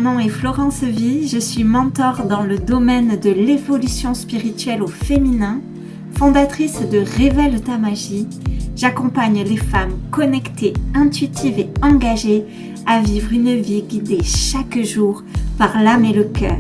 nom est Florence Vie, je suis mentor dans le domaine de l'évolution spirituelle au féminin, fondatrice de Révèle ta magie. J'accompagne les femmes connectées, intuitives et engagées à vivre une vie guidée chaque jour par l'âme et le cœur.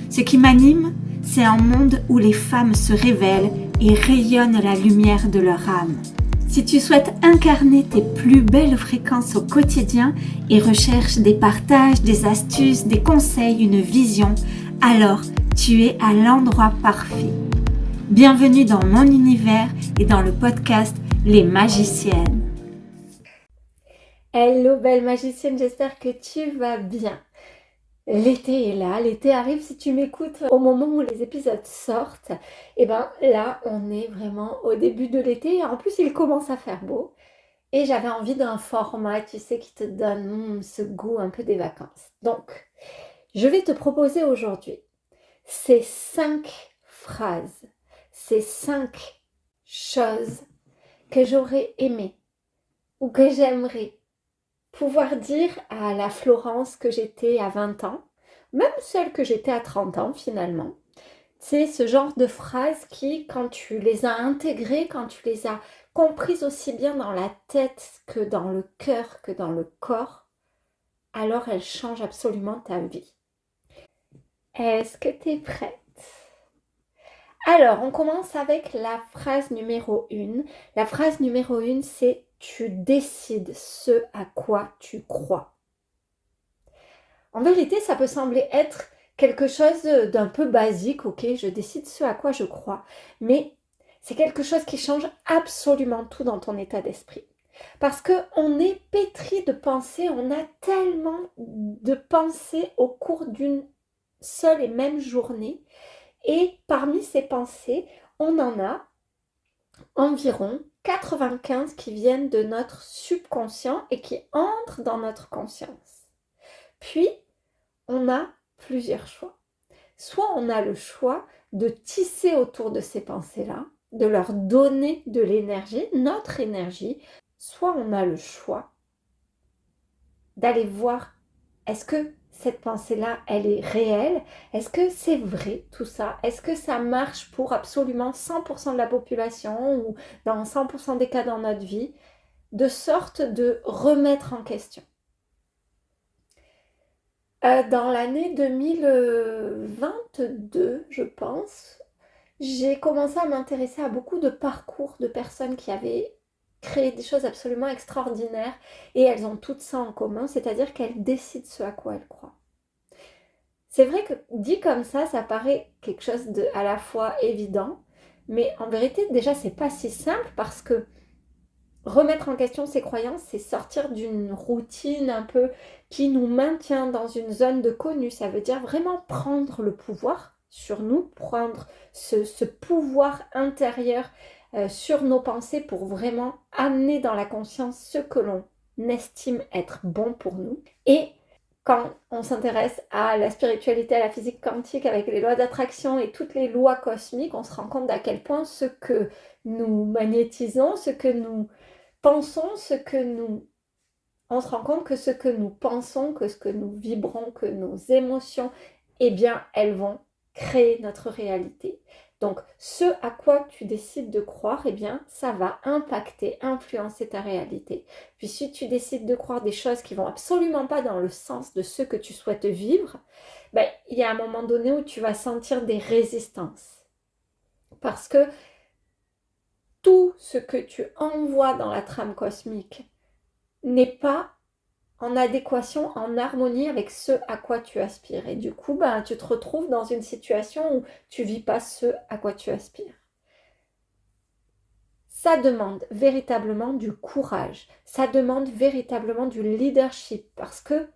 Ce qui m'anime, c'est un monde où les femmes se révèlent et rayonnent la lumière de leur âme. Si tu souhaites incarner tes plus belles fréquences au quotidien et recherches des partages, des astuces, des conseils, une vision, alors tu es à l'endroit parfait. Bienvenue dans mon univers et dans le podcast Les Magiciennes. Hello belle magicienne, j'espère que tu vas bien. L'été est là, l'été arrive. Si tu m'écoutes au moment où les épisodes sortent, et ben là on est vraiment au début de l'été et en plus il commence à faire beau et j'avais envie d'un format, tu sais, qui te donne ce goût un peu des vacances. Donc je vais te proposer aujourd'hui ces 5 phrases, ces 5 choses que j'aurais aimé ou que j'aimerais pouvoir dire à la Florence que j'étais à 20 ans, même celle que j'étais à 30 ans finalement. C'est ce genre de phrases qui, quand tu les as intégrées, quand tu les as comprises aussi bien dans la tête que dans le cœur, que dans le corps, alors elles changent absolument ta vie. Est-ce que tu es prête? Alors, on commence avec la phrase numéro 1. La phrase numéro 1, c'est « Tu décides ce à quoi tu crois ». En vérité, ça peut sembler être quelque chose d'un peu basique, ok, je décide ce à quoi je crois, mais c'est quelque chose qui change absolument tout dans ton état d'esprit. Parce qu'on est pétri de pensées, on a tellement de pensées au cours d'une seule et même journée, et parmi ces pensées, on en a environ 95 qui viennent de notre subconscient et qui entrent dans notre conscience. Puis, on a plusieurs choix. Soit on a le choix de tisser autour de ces pensées-là, de leur donner de l'énergie, notre énergie, soit on a le choix d'aller voir, est-ce que cette pensée-là, elle est réelle? Est-ce que c'est vrai tout ça? Est-ce que ça marche pour absolument 100% de la population ou dans 100% des cas dans notre vie? De sorte de remettre en question. Dans l'année 2022, je pense, j'ai commencé à m'intéresser à beaucoup de parcours de personnes qui avaient créé des choses absolument extraordinaires et elles ont toutes ça en commun, c'est-à-dire qu'elles décident ce à quoi elles croient. C'est vrai que dit comme ça paraît quelque chose de à la fois évident, mais en vérité déjà c'est pas si simple parce que remettre en question ses croyances, c'est sortir d'une routine un peu qui nous maintient dans une zone de connu. Ça veut dire vraiment prendre le pouvoir sur nous, prendre ce pouvoir intérieur sur nos pensées pour vraiment amener dans la conscience ce que l'on estime être bon pour nous. Et quand on s'intéresse à la spiritualité, à la physique quantique avec les lois d'attraction et toutes les lois cosmiques, on se rend compte d'à quel point ce que nous magnétisons, ce que nous pensons, on se rend compte que ce que nous pensons, que ce que nous vibrons, que nos émotions, eh bien, elles vont créer notre réalité. Donc, ce à quoi tu décides de croire, eh bien, ça va impacter, influencer ta réalité. Puis, si tu décides de croire des choses qui vont absolument pas dans le sens de ce que tu souhaites vivre, ben, il y a un moment donné où tu vas sentir des résistances. Parce que tout ce que tu envoies dans la trame cosmique n'est pas en adéquation, en harmonie avec ce à quoi tu aspires. Et du coup, tu te retrouves dans une situation où tu ne vis pas ce à quoi tu aspires. Ça demande véritablement du courage, ça demande véritablement du leadership parce que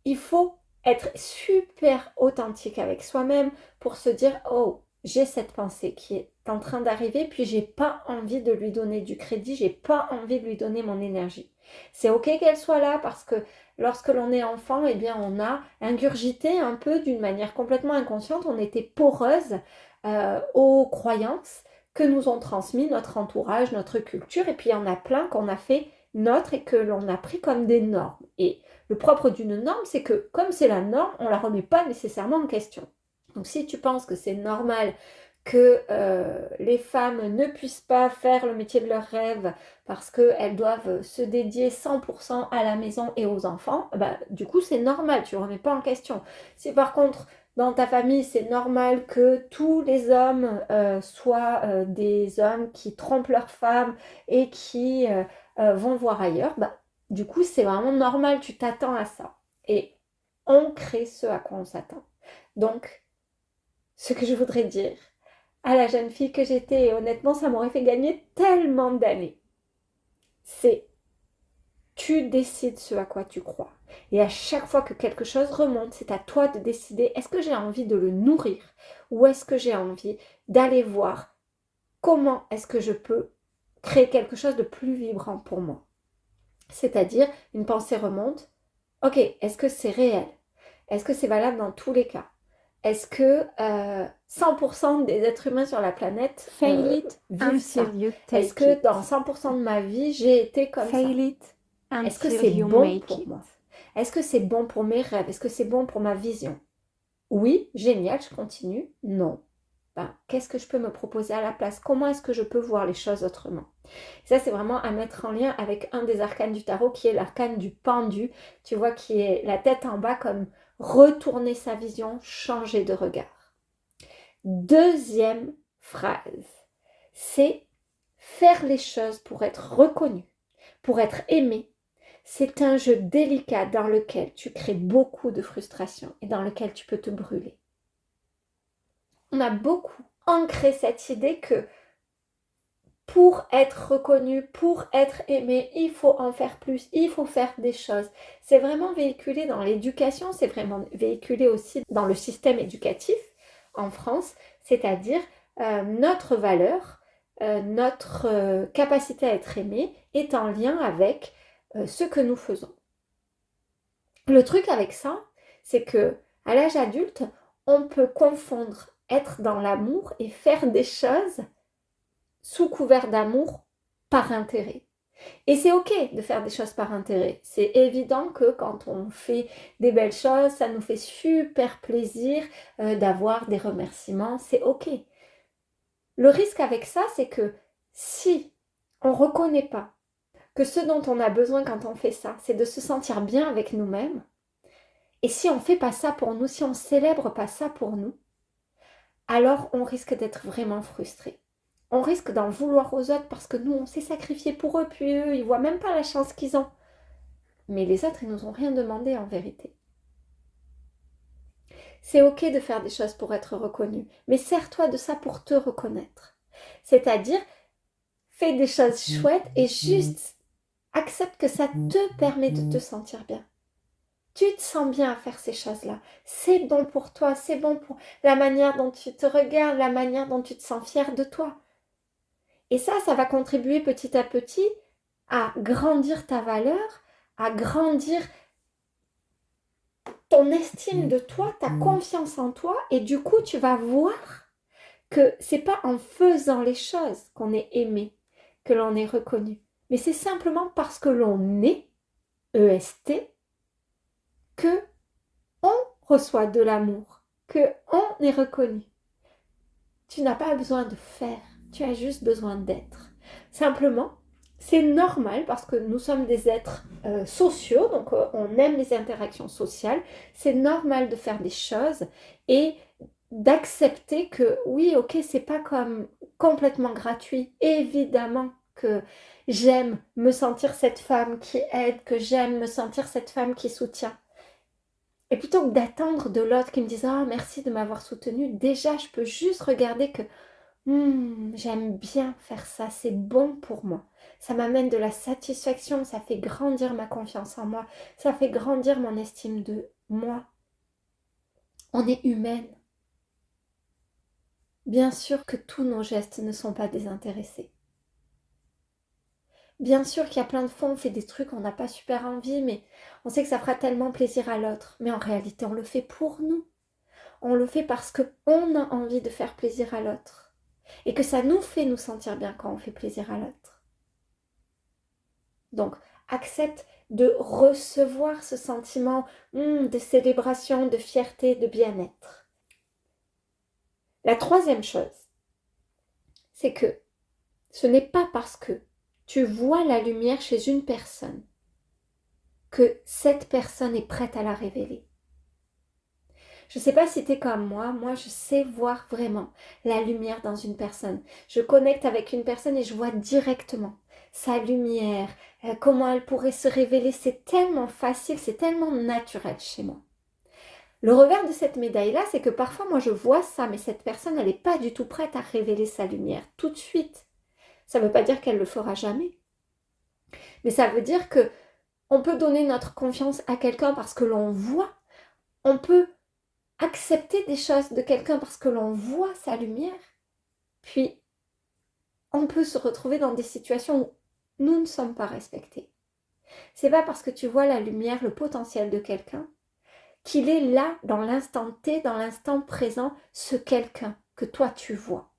il faut être super authentique avec soi-même pour se dire « Oh, j'ai cette pensée qui est en train d'arriver, puis j'ai pas envie de lui donner du crédit, j'ai pas envie de lui donner mon énergie. » C'est ok qu'elle soit là parce que lorsque l'on est enfant, eh bien on a ingurgité un peu d'une manière complètement inconsciente, on était poreuse aux croyances que nous ont transmis notre entourage, notre culture, et puis il y en a plein qu'on a fait nôtres et que l'on a pris comme des normes. Et le propre d'une norme, c'est que comme c'est la norme, on ne la remet pas nécessairement en question. Donc si tu penses que c'est normal que les femmes ne puissent pas faire le métier de leur rêve parce qu'elles doivent se dédier 100% à la maison et aux enfants, bah, du coup c'est normal, tu ne remets pas en question. Si par contre dans ta famille c'est normal que tous les hommes soient des hommes qui trompent leurs femmes et qui vont voir ailleurs, bah, du coup c'est vraiment normal, tu t'attends à ça. Et on crée ce à quoi on s'attend. Donc, ce que je voudrais dire à la jeune fille que j'étais, et honnêtement, ça m'aurait fait gagner tellement d'années, c'est tu décides ce à quoi tu crois. Et à chaque fois que quelque chose remonte, c'est à toi de décider, est-ce que j'ai envie de le nourrir ou est-ce que j'ai envie d'aller voir comment est-ce que je peux créer quelque chose de plus vibrant pour moi. C'est-à-dire, une pensée remonte, ok, est-ce que c'est réel? Est-ce que c'est valable dans tous les cas? Est-ce que 100% des êtres humains sur la planète vivent ça? Est-ce que dans 100% de ma vie, j'ai été comme ça? Est-ce que c'est bon pour moi? Est-ce que c'est bon pour mes rêves? Est-ce que c'est bon pour ma vision? Oui, génial, je continue. Non. Ben, qu'est-ce que je peux me proposer à la place? Comment est-ce que je peux voir les choses autrement? Ça, c'est vraiment à mettre en lien avec un des arcanes du tarot qui est l'arcane du pendu. Tu vois, qui est la tête en bas comme retourner sa vision, changer de regard. Deuxième phrase, c'est faire les choses pour être reconnu, pour être aimé. C'est un jeu délicat dans lequel tu crées beaucoup de frustration et dans lequel tu peux te brûler. On a beaucoup ancré cette idée que pour être reconnu, pour être aimé, il faut en faire plus, il faut faire des choses. C'est vraiment véhiculé dans l'éducation, c'est vraiment véhiculé aussi dans le système éducatif en France, c'est-à-dire notre valeur, notre capacité à être aimé est en lien avec ce que nous faisons. Le truc avec ça, c'est que à l'âge adulte, on peut confondre être dans l'amour et faire des choses sous couvert d'amour par intérêt. Et c'est ok de faire des choses par intérêt. C'est évident que quand on fait des belles choses, ça nous fait super plaisir d'avoir des remerciements. C'est ok. Le risque avec ça, c'est que si on ne reconnaît pas que ce dont on a besoin quand on fait ça, c'est de se sentir bien avec nous-mêmes, et si on ne fait pas ça pour nous, si on ne célèbre pas ça pour nous, alors on risque d'être vraiment frustré. On risque d'en vouloir aux autres parce que nous, on s'est sacrifié pour eux, puis eux, ils ne voient même pas la chance qu'ils ont. Mais les autres, ils nous ont rien demandé en vérité. C'est ok de faire des choses pour être reconnu, mais sers-toi de ça pour te reconnaître. C'est-à-dire, fais des choses chouettes et juste accepte que ça te permet de te sentir bien. Tu te sens bien à faire ces choses-là. C'est bon pour toi, c'est bon pour la manière dont tu te regardes, la manière dont tu te sens fier de toi. Et ça va contribuer petit à petit à grandir ta valeur, à grandir ton estime de toi, ta confiance en toi. Et du coup, tu vas voir que c'est pas en faisant les choses qu'on est aimé, que l'on est reconnu. Mais c'est simplement parce que l'on est, EST, que on reçoit de l'amour, que on est reconnu. Tu n'as pas besoin de faire, tu as juste besoin d'être. Simplement, c'est normal parce que nous sommes des êtres sociaux, donc on aime les interactions sociales. C'est normal de faire des choses et d'accepter que oui, ok, c'est pas comme complètement gratuit. Évidemment que j'aime me sentir cette femme qui aide, que j'aime me sentir cette femme qui soutient. Et plutôt que d'attendre de l'autre qui me dise ah merci de m'avoir soutenu, déjà je peux juste regarder que j'aime bien faire ça, c'est bon pour moi. Ça m'amène de la satisfaction, ça fait grandir ma confiance en moi, ça fait grandir mon estime de moi. On est humaine. Bien sûr que tous nos gestes ne sont pas désintéressés. Bien sûr qu'il y a plein de fois, on fait des trucs, on n'a pas super envie, mais on sait que ça fera tellement plaisir à l'autre. Mais en réalité, on le fait pour nous. On le fait parce qu'on a envie de faire plaisir à l'autre. Et que ça nous fait nous sentir bien quand on fait plaisir à l'autre. Donc, accepte de recevoir ce sentiment de célébration, de fierté, de bien-être. La troisième chose, c'est que ce n'est pas parce que tu vois la lumière chez une personne que cette personne est prête à la révéler. Je ne sais pas si tu es comme moi je sais voir vraiment la lumière dans une personne. Je connecte avec une personne et je vois directement sa lumière, comment elle pourrait se révéler. C'est tellement facile, c'est tellement naturel chez moi. Le revers de cette médaille-là, c'est que parfois moi je vois ça, mais cette personne, elle n'est pas du tout prête à révéler sa lumière tout de suite. Ça ne veut pas dire qu'elle le fera jamais. Mais ça veut dire que on peut donner notre confiance à quelqu'un parce que l'on voit. On peut accepter des choses de quelqu'un parce que l'on voit sa lumière. Puis, on peut se retrouver dans des situations où nous ne sommes pas respectés. C'est pas parce que tu vois la lumière, le potentiel de quelqu'un, qu'il est là, dans l'instant T, dans l'instant présent, ce quelqu'un que toi tu vois.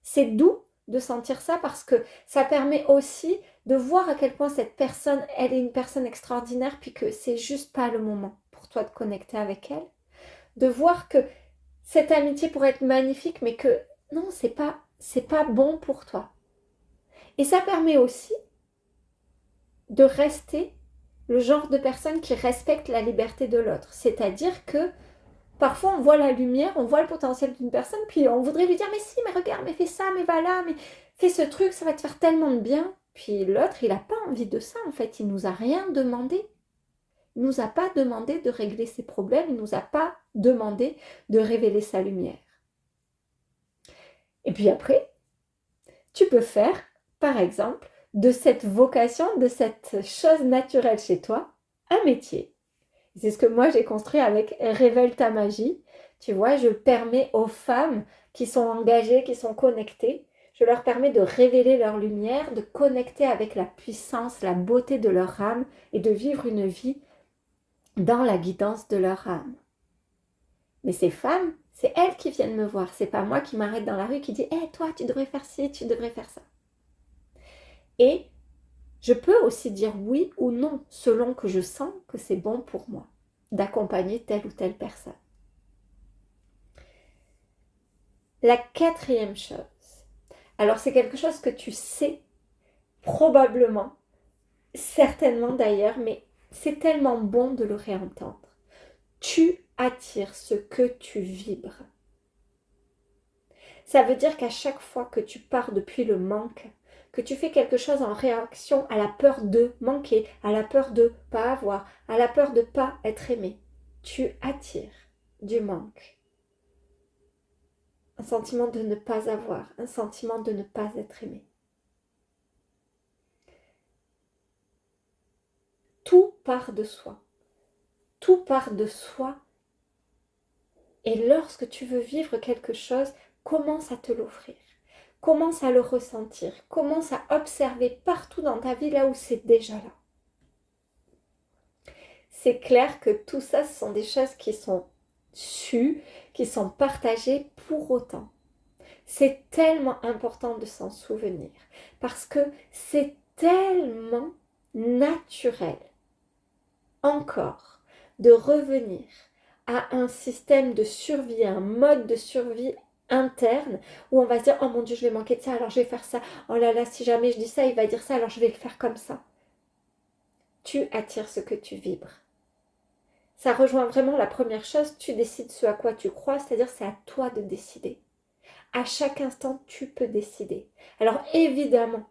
C'est doux de sentir ça parce que ça permet aussi de voir à quel point cette personne, elle est une personne extraordinaire, puis que c'est juste pas le moment pour toi de connecter avec elle. De voir que cette amitié pourrait être magnifique, mais que non, c'est pas bon pour toi. Et ça permet aussi de rester le genre de personne qui respecte la liberté de l'autre. C'est-à-dire que parfois on voit la lumière, on voit le potentiel d'une personne, puis on voudrait lui dire mais si, mais regarde, mais fais ça, mais va là, mais fais ce truc, ça va te faire tellement de bien. Puis l'autre, il n'a pas envie de ça en fait, il nous a rien demandé. Il nous a pas demandé de régler ses problèmes, il nous a pas demandé de révéler sa lumière. Et puis après, tu peux faire, par exemple, de cette vocation, de cette chose naturelle chez toi, un métier. C'est ce que moi j'ai construit avec Révèle ta magie. Tu vois, je permets aux femmes qui sont engagées, qui sont connectées, je leur permets de révéler leur lumière, de connecter avec la puissance, la beauté de leur âme et de vivre une vie dans la guidance de leur âme. Mais ces femmes, c'est elles qui viennent me voir. C'est pas moi qui m'arrête dans la rue qui dit hey, toi, tu devrais faire ci, tu devrais faire ça. Et je peux aussi dire oui ou non, selon que je sens que c'est bon pour moi d'accompagner telle ou telle personne. La quatrième chose, alors c'est quelque chose que tu sais probablement, certainement d'ailleurs, mais c'est tellement bon de le réentendre. Tu attires ce que tu vibres. Ça veut dire qu'à chaque fois que tu pars depuis le manque, que tu fais quelque chose en réaction à la peur de manquer, à la peur de ne pas avoir, à la peur de ne pas être aimé, tu attires du manque. Un sentiment de ne pas avoir, un sentiment de ne pas être aimé. Tout part de soi. Tout part de soi. Et lorsque tu veux vivre quelque chose, commence à te l'offrir. Commence à le ressentir. Commence à observer partout dans ta vie là où c'est déjà là. C'est clair que tout ça, ce sont des choses qui sont sues, qui sont partagées pour autant. C'est tellement important de s'en souvenir parce que c'est tellement naturel encore de revenir à un système de survie, un mode de survie interne où on va se dire oh mon Dieu, je vais manquer de ça, alors je vais faire ça. Oh là là, si jamais je dis ça, il va dire ça, alors je vais le faire comme ça. Tu attires ce que tu vibres. Ça rejoint vraiment la première chose, tu décides ce à quoi tu crois, c'est-à-dire c'est à toi de décider. À chaque instant, tu peux décider. Alors évidemment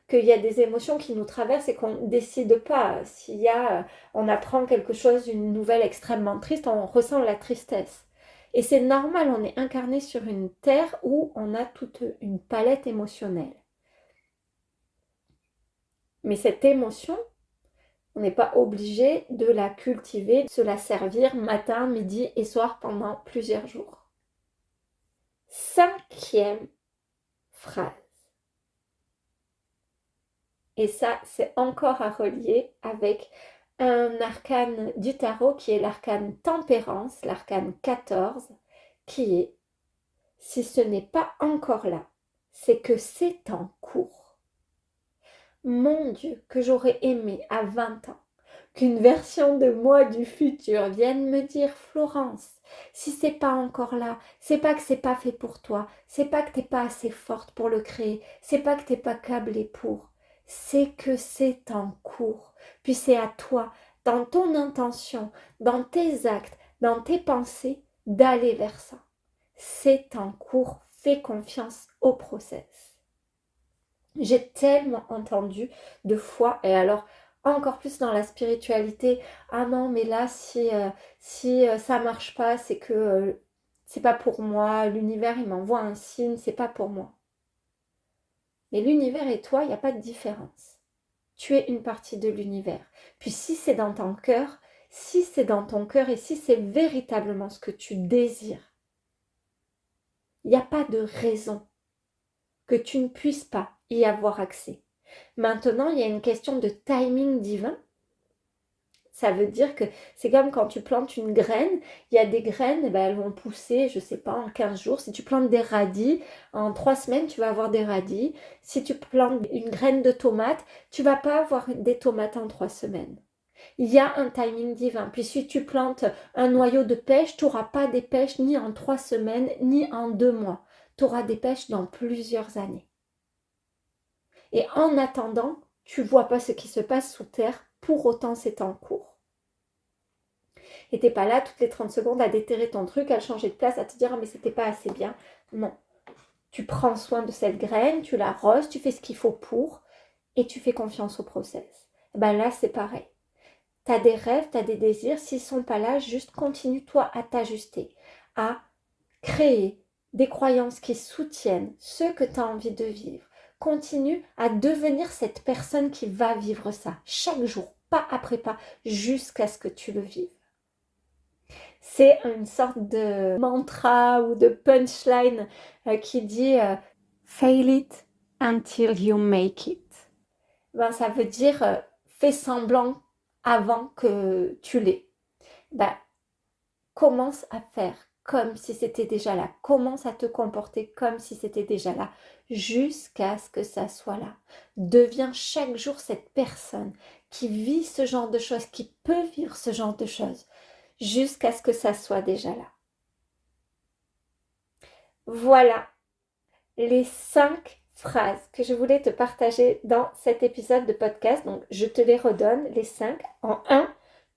qu'il y a des émotions qui nous traversent et qu'on ne décide pas. On apprend quelque chose, une nouvelle extrêmement triste, on ressent la tristesse. Et c'est normal, on est incarné sur une terre où on a toute une palette émotionnelle. Mais cette émotion, on n'est pas obligé de la cultiver, de se la servir matin, midi et soir pendant plusieurs jours. Cinquième phrase. Et ça, c'est encore à relier avec un arcane du tarot qui est l'arcane tempérance, l'arcane 14, qui est, si ce n'est pas encore là, c'est que c'est en cours. mon Dieu, que j'aurais aimé à 20 ans qu'une version de moi du futur vienne me dire Florence, si c'est pas encore là, c'est pas que c'est pas fait pour toi, c'est pas que t'es pas assez forte pour le créer, c'est pas que t'es pas câblée pour, c'est que c'est en cours. Puis c'est à toi, dans ton intention, dans tes actes, dans tes pensées, d'aller vers ça. C'est en cours, fais confiance au process. J'ai tellement entendu de fois, et alors encore plus dans la spiritualité, ah non mais là si ça marche pas, c'est que c'est pas pour moi, l'univers il m'envoie un signe, c'est pas pour moi. Mais l'univers et toi, il n'y a pas de différence. Tu es une partie de l'univers. Puis si c'est dans ton cœur, si c'est dans ton cœur et si c'est véritablement ce que tu désires, il n'y a pas de raison que tu ne puisses pas y avoir accès. Maintenant, il y a une question de timing divin. Ça veut dire que c'est comme quand tu plantes une graine, il y a des graines, elles vont pousser, je ne sais pas, en 15 jours. Si tu plantes des radis, en 3 semaines, tu vas avoir des radis. Si tu plantes une graine de tomate, tu ne vas pas avoir des tomates en 3 semaines. Il y a un timing divin. Puis si tu plantes un noyau de pêche, tu n'auras pas des pêches ni en 3 semaines, ni en 2 mois. Tu auras des pêches dans plusieurs années. Et en attendant, tu ne vois pas ce qui se passe sous terre, pour autant c'est en cours. Et tu n'es pas là toutes les 30 secondes à déterrer ton truc, à le changer de place, à te dire « Ah mais c'était pas assez bien ». Non. Tu prends soin de cette graine, tu l'arroses, tu fais ce qu'il faut pour, et tu fais confiance au process. Là c'est pareil. Tu as des rêves, tu as des désirs, s'ils ne sont pas là, juste continue toi à t'ajuster, à créer des croyances qui soutiennent ce que tu as envie de vivre. Continue à devenir cette personne qui va vivre ça, chaque jour, pas après pas, jusqu'à ce que tu le vives. C'est une sorte de mantra ou de punchline qui dit fail it until you make it. Ça veut dire fais semblant avant que tu l'aies. Commence à faire comme si c'était déjà là. Commence à te comporter comme si c'était déjà là, jusqu'à ce que ça soit là. Deviens chaque jour cette personne qui vit ce genre de choses, qui peut vivre ce genre de choses, jusqu'à ce que ça soit déjà là. Voilà les 5 phrases que je voulais te partager dans cet épisode de podcast. Donc, je te les redonne, les 5. En 1,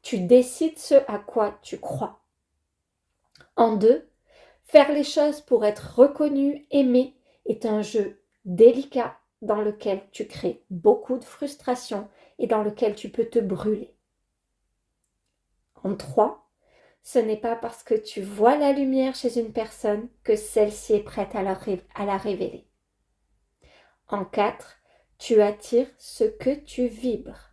tu décides ce à quoi tu crois. En 2, faire les choses pour être reconnu, aimé est un jeu délicat dans lequel tu crées beaucoup de frustration et dans lequel tu peux te brûler. En 3, ce n'est pas parce que tu vois la lumière chez une personne que celle-ci est prête à la révéler. En 4, tu attires ce que tu vibres.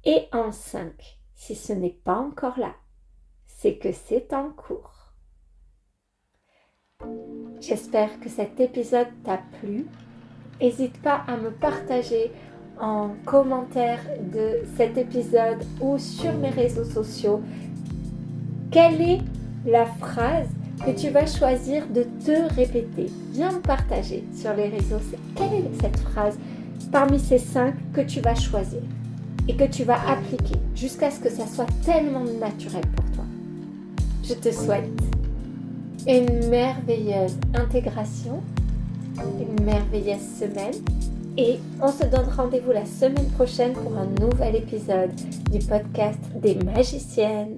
Et en 5, si ce n'est pas encore là, c'est que c'est en cours. J'espère que cet épisode t'a plu. N'hésite pas à me partager en commentaire de cet épisode ou sur mes réseaux sociaux quelle est la phrase que tu vas choisir de te répéter. Viens me partager sur les réseaux. Quelle est cette phrase parmi ces 5 que tu vas choisir et que tu vas appliquer jusqu'à ce que ça soit tellement naturel pour toi. Je te souhaite une merveilleuse intégration, une merveilleuse semaine et on se donne rendez-vous la semaine prochaine pour un nouvel épisode du podcast des magiciennes.